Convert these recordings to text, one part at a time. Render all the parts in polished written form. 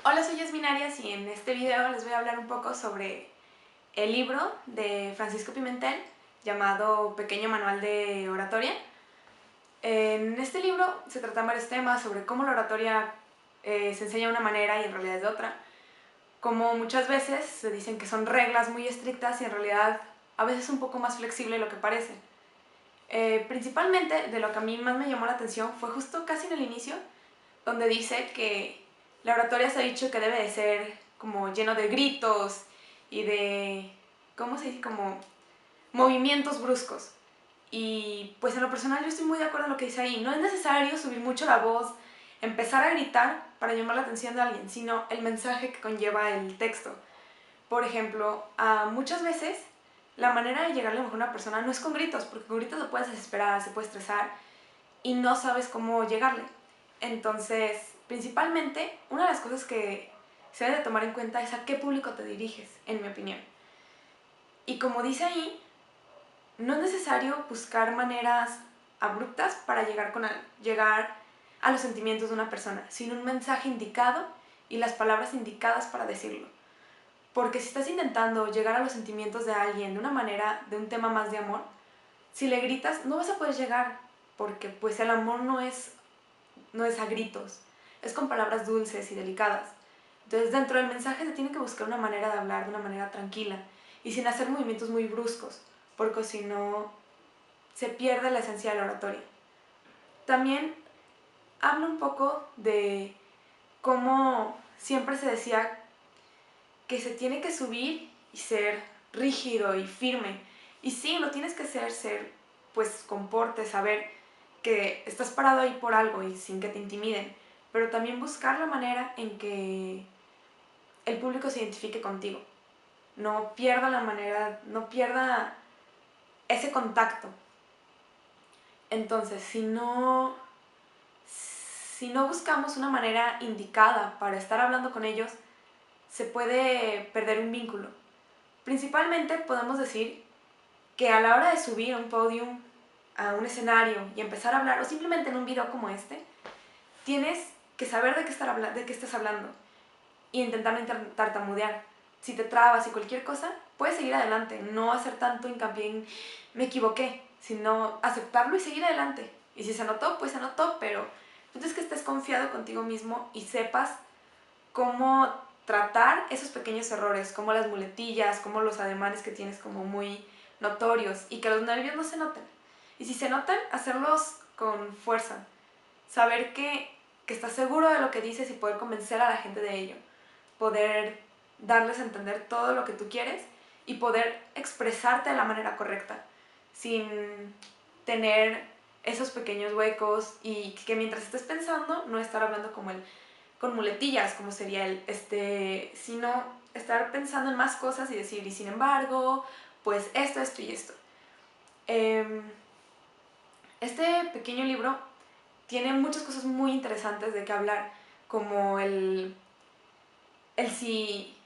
Hola, soy Yasmin Arias y en este video les voy a hablar un poco sobre el libro de Francisco Pimentel llamado Pequeño Manual de Oratoria. En este libro se tratan varios temas sobre cómo la oratoria se enseña de una manera y en realidad es de otra. Como muchas veces se dicen que son reglas muy estrictas y en realidad a veces un poco más flexible de lo que parece. Principalmente de lo que a mí más me llamó la atención fue justo casi en el inicio, donde dice que la oratoria se ha dicho que debe de ser como lleno de gritos y de, ¿cómo se dice? Como movimientos bruscos. Y pues en lo personal yo estoy muy de acuerdo en lo que dice ahí. No es necesario subir mucho la voz, empezar a gritar para llamar la atención de alguien, sino el mensaje que conlleva el texto. Por ejemplo, muchas veces la manera de llegarle a una persona no es con gritos, porque con gritos lo puedes desesperar, se puede estresar y no sabes cómo llegarle. Entonces, principalmente, una de las cosas que se debe de tomar en cuenta es a qué público te diriges, en mi opinión. Y como dice ahí, no es necesario buscar maneras abruptas para llegar a los sentimientos de una persona, sino un mensaje indicado y las palabras indicadas para decirlo. Porque si estás intentando llegar a los sentimientos de alguien de una manera, de un tema más de amor, si le gritas no vas a poder llegar, porque pues el amor no es a gritos, es con palabras dulces y delicadas. Entonces dentro del mensaje se tiene que buscar una manera de hablar de una manera tranquila y sin hacer movimientos muy bruscos, porque si no se pierde la esencia de la oratoria. También habla un poco de cómo siempre se decía que se tiene que subir y ser rígido y firme. Y sí, lo tienes que ser pues con porte, saber que estás parado ahí por algo y sin que te intimiden, pero también buscar la manera en que el público se identifique contigo. No pierda la manera, no pierda ese contacto. Entonces, si no buscamos una manera indicada para estar hablando con ellos, se puede perder un vínculo. Principalmente podemos decir que a la hora de subir a un podium, a un escenario y empezar a hablar, o simplemente en un video como este, tienes que saber de qué estás hablando y intentar no tartamudear. Si te trabas y cualquier cosa, puedes seguir adelante, no hacer tanto hincapié en me equivoqué, sino aceptarlo y seguir adelante. Y si se notó, pues se notó, pero entonces que estés confiado contigo mismo y sepas cómo tratar esos pequeños errores, como las muletillas, como los ademanes que tienes como muy notorios y que los nervios no se noten. Y si se notan, hacerlos con fuerza. Saber que estás seguro de lo que dices y poder convencer a la gente de ello. Poder darles a entender todo lo que tú quieres y poder expresarte de la manera correcta, sin tener esos pequeños huecos y que mientras estés pensando no estar hablando con muletillas, como sería sino estar pensando en más cosas y decir, y sin embargo, pues esto y esto. Este pequeño libro tiene muchas cosas muy interesantes de qué hablar, como el si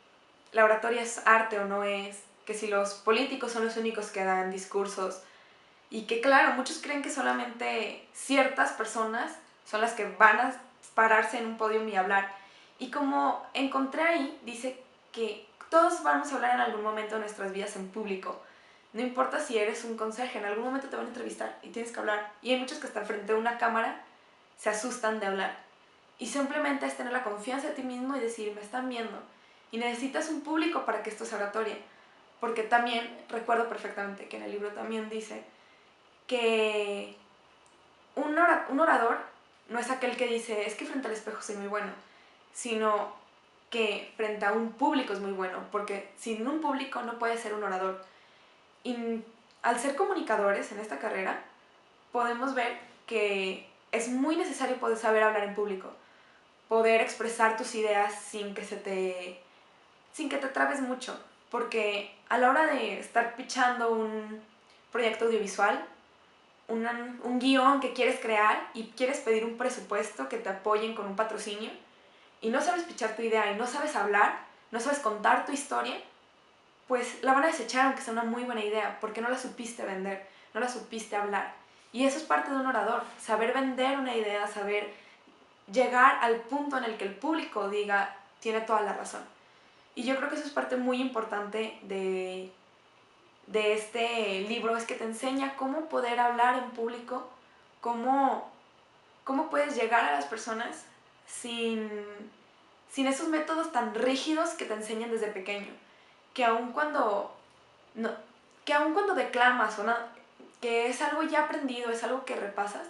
la oratoria es arte o no es, que si los políticos son los únicos que dan discursos, y que claro, muchos creen que solamente ciertas personas son las que van a pararse en un podio y hablar. Y como encontré ahí, dice que todos vamos a hablar en algún momento de nuestras vidas en público. No importa si eres un conserje, en algún momento te van a entrevistar y tienes que hablar. Y hay muchos que hasta frente a una cámara se asustan de hablar. Y simplemente es tener la confianza de ti mismo y decir, me están viendo. Y necesitas un público para que esto sea oratoria. Porque también recuerdo perfectamente que en el libro también dice que un orador no es aquel que dice, es que frente al espejo soy muy bueno, sino que frente a un público es muy bueno, porque sin un público no puede ser un orador. Y al ser comunicadores en esta carrera, podemos ver que es muy necesario poder saber hablar en público, poder expresar tus ideas sin que te trabes mucho, porque a la hora de estar pitchando un proyecto audiovisual, un guión que quieres crear y quieres pedir un presupuesto que te apoyen con un patrocinio y no sabes pichar tu idea y no sabes hablar, no sabes contar tu historia, pues la van a desechar aunque sea una muy buena idea porque no la supiste vender, no la supiste hablar. Y eso es parte de un orador, saber vender una idea, saber llegar al punto en el que el público diga, tiene toda la razón. Y yo creo que eso es parte muy importante de este libro, es que te enseña cómo poder hablar en público, cómo puedes llegar a las personas sin esos métodos tan rígidos que te enseñan desde pequeño. Que aun cuando, no, que aun cuando declamas que es algo ya aprendido, es algo que repasas,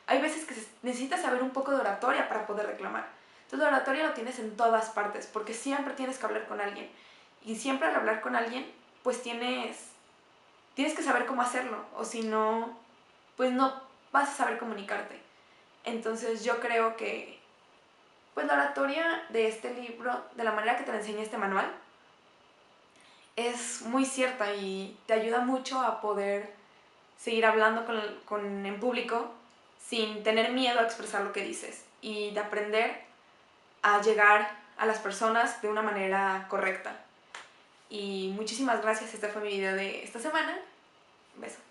hay veces que necesitas saber un poco de oratoria para poder reclamar. Entonces la oratoria lo tienes en todas partes, porque siempre tienes que hablar con alguien. Y siempre al hablar con alguien, pues tienes que saber cómo hacerlo, o si no, pues no vas a saber comunicarte. Entonces yo creo que pues la oratoria de este libro, de la manera que te la enseña este manual, es muy cierta y te ayuda mucho a poder seguir hablando en público sin tener miedo a expresar lo que dices y de aprender a llegar a las personas de una manera correcta. Y muchísimas gracias, este fue mi video de esta semana. Un beso.